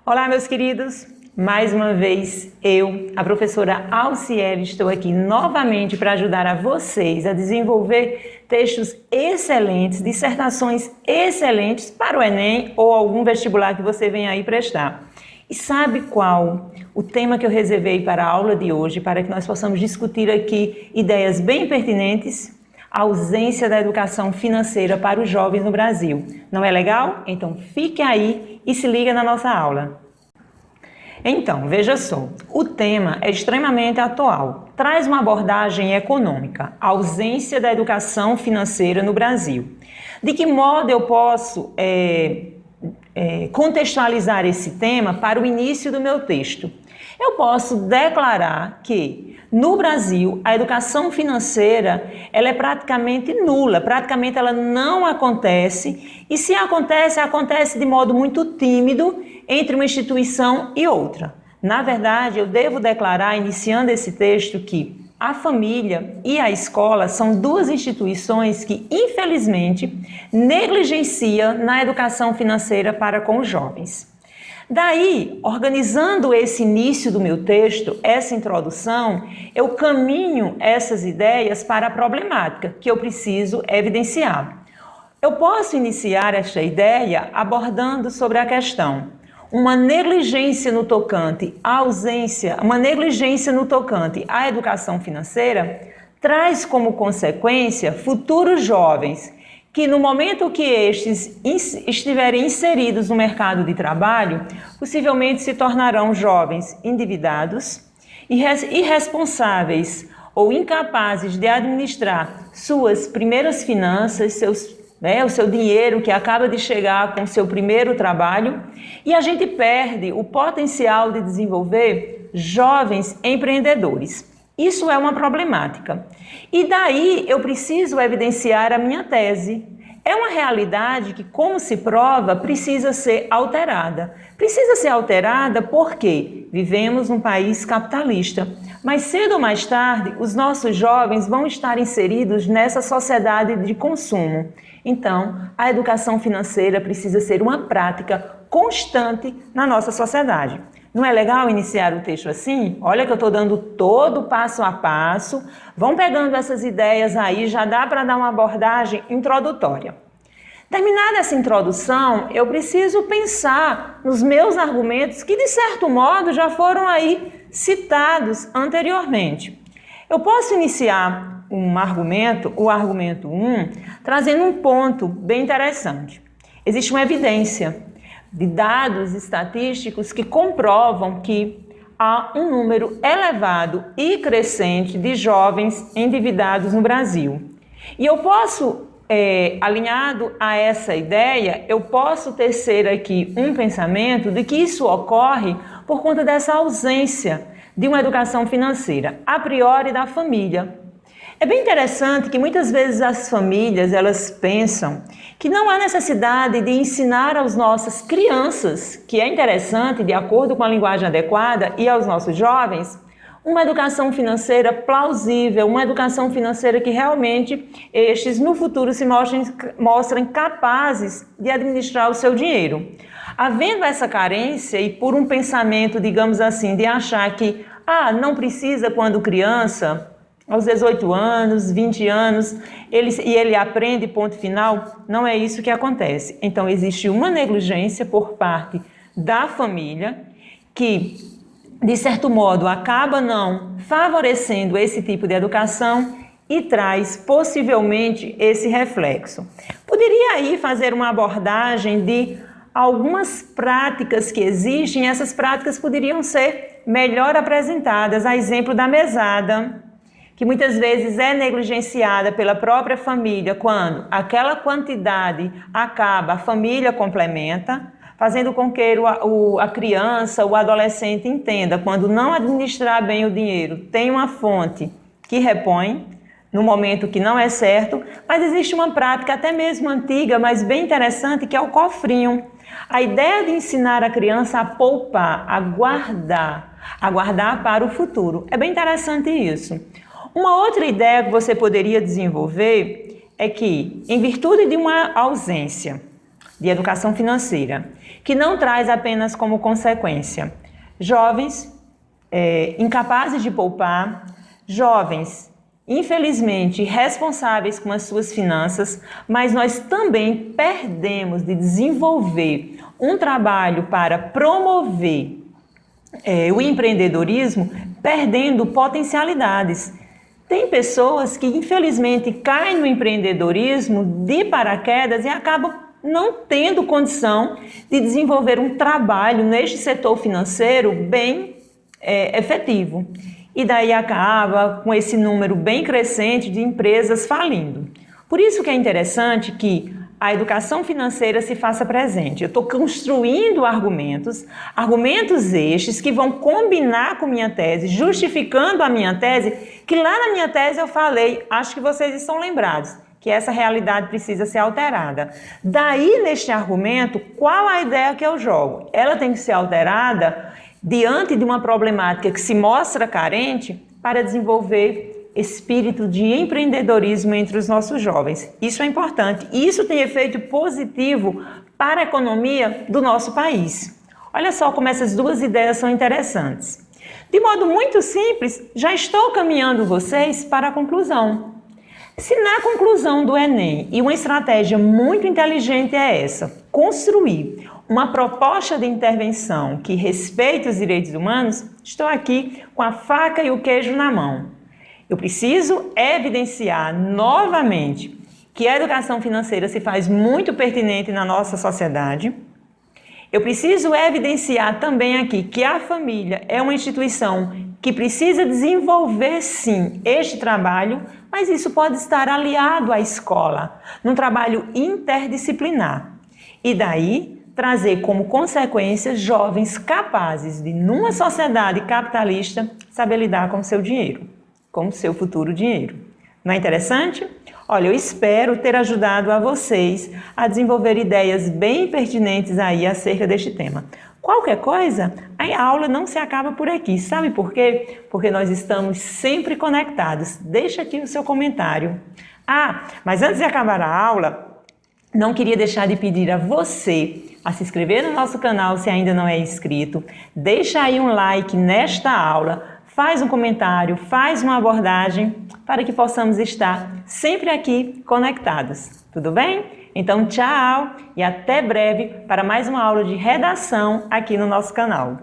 Olá, meus queridos! Mais uma vez, eu, a professora Alciele, estou aqui novamente para ajudar a vocês a desenvolver textos excelentes, dissertações excelentes para o Enem ou algum vestibular que você venha aí prestar. E sabe qual o tema que eu reservei para a aula de hoje, para que nós possamos discutir aqui ideias bem pertinentes? A ausência da educação financeira para os jovens no Brasil. Não é legal? Então fique aí e se liga na nossa aula. Então, veja só, o tema é extremamente atual. Traz uma abordagem econômica, a ausência da educação financeira no Brasil. De que modo eu posso contextualizar esse tema para o início do meu texto? Eu posso declarar que no Brasil a educação financeira ela é praticamente nula, praticamente ela não acontece, e se acontece, acontece de modo muito tímido entre uma instituição e outra. Na verdade, eu devo declarar, iniciando esse texto, que a família e a escola são duas instituições que, infelizmente, negligenciam na educação financeira para com os jovens. Daí, organizando esse início do meu texto, essa introdução, eu caminho essas ideias para a problemática que eu preciso evidenciar. Eu posso iniciar esta ideia abordando sobre a questão: uma negligência no tocante à ausência, uma negligência no tocante à educação financeira traz como consequência futuros jovens que no momento que estes estiverem inseridos no mercado de trabalho, possivelmente se tornarão jovens endividados, irresponsáveis ou incapazes de administrar suas primeiras finanças, o seu dinheiro que acaba de chegar com o seu primeiro trabalho, e a gente perde o potencial de desenvolver jovens empreendedores. Isso é uma problemática. E daí eu preciso evidenciar a minha tese. É uma realidade que, como se prova, precisa ser alterada. Precisa ser alterada porque vivemos num país capitalista. Mas cedo ou mais tarde, os nossos jovens vão estar inseridos nessa sociedade de consumo. Então, a educação financeira precisa ser uma prática constante na nossa sociedade. Não é legal iniciar o texto assim? Olha que eu estou dando todo passo a passo. Vão pegando essas ideias aí, já dá para dar uma abordagem introdutória. Terminada essa introdução, eu preciso pensar nos meus argumentos que, de certo modo, já foram aí citados anteriormente. Eu posso iniciar um argumento, o argumento 1, trazendo um ponto bem interessante. Existe uma evidência de dados estatísticos que comprovam que há um número elevado e crescente de jovens endividados no Brasil. E eu posso, alinhado a essa ideia, eu posso tecer aqui um pensamento de que isso ocorre por conta dessa ausência de uma educação financeira, a priori da família. É bem interessante que muitas vezes as famílias elas pensam que não há necessidade de ensinar às nossas crianças, que é interessante de acordo com a linguagem adequada, e aos nossos jovens, uma educação financeira plausível, uma educação financeira que realmente estes no futuro se mostrem capazes de administrar o seu dinheiro. Havendo essa carência e por um pensamento, digamos assim, de achar que não precisa quando criança, aos 18 anos, 20 anos, ele aprende ponto final, não é isso que acontece. Então, existe uma negligência por parte da família que, de certo modo, acaba não favorecendo esse tipo de educação e traz possivelmente esse reflexo. Poderia aí fazer uma abordagem de algumas práticas que existem, essas práticas poderiam ser melhor apresentadas, a exemplo da mesada, que muitas vezes é negligenciada pela própria família, quando aquela quantidade acaba, a família complementa, fazendo com que a criança, o adolescente entenda, quando não administrar bem o dinheiro, tem uma fonte que repõe, no momento que não é certo, mas existe uma prática até mesmo antiga, mas bem interessante, que é o cofrinho. A ideia de ensinar a criança a poupar, a guardar para o futuro. É bem interessante isso. Uma outra ideia que você poderia desenvolver é que, em virtude de uma ausência de educação financeira, que não traz apenas como consequência jovens incapazes de poupar, jovens infelizmente responsáveis com as suas finanças, mas nós também perdemos de desenvolver um trabalho para promover o empreendedorismo, perdendo potencialidades. Tem pessoas que infelizmente caem no empreendedorismo de paraquedas e acabam não tendo condição de desenvolver um trabalho neste setor financeiro bem efetivo. E daí acaba com esse número bem crescente de empresas falindo. Por isso que é interessante que a educação financeira se faça presente. Eu estou construindo argumentos estes que vão combinar com minha tese, justificando a minha tese, que lá na minha tese eu falei, acho que vocês estão lembrados, que essa realidade precisa ser alterada. Daí, neste argumento, qual a ideia que eu jogo? Ela tem que ser alterada diante de uma problemática que se mostra carente para desenvolver espírito de empreendedorismo entre os nossos jovens. Isso é importante. Isso tem efeito positivo para a economia do nosso país. Olha só como essas duas ideias são interessantes. De modo muito simples, já estou caminhando vocês para a conclusão. Se na conclusão do Enem, e uma estratégia muito inteligente é essa, construir uma proposta de intervenção que respeite os direitos humanos, estou aqui com a faca e o queijo na mão. Eu preciso evidenciar novamente que a educação financeira se faz muito pertinente na nossa sociedade. Eu preciso evidenciar também aqui que a família é uma instituição que precisa desenvolver, sim, este trabalho, mas isso pode estar aliado à escola, num trabalho interdisciplinar. E daí, trazer como consequência jovens capazes de, numa sociedade capitalista, saber lidar com o seu dinheiro, com o seu futuro dinheiro. Não é interessante? Olha, eu espero ter ajudado a vocês a desenvolver ideias bem pertinentes aí acerca deste tema. Qualquer coisa, a aula não se acaba por aqui. Sabe por quê? Porque nós estamos sempre conectados. Deixa aqui o seu comentário. Mas antes de acabar a aula, não queria deixar de pedir a você a se inscrever no nosso canal se ainda não é inscrito. Deixa aí um like nesta aula, faz um comentário, faz uma abordagem para que possamos estar sempre aqui conectados. Tudo bem? Então, tchau e até breve para mais uma aula de redação aqui no nosso canal.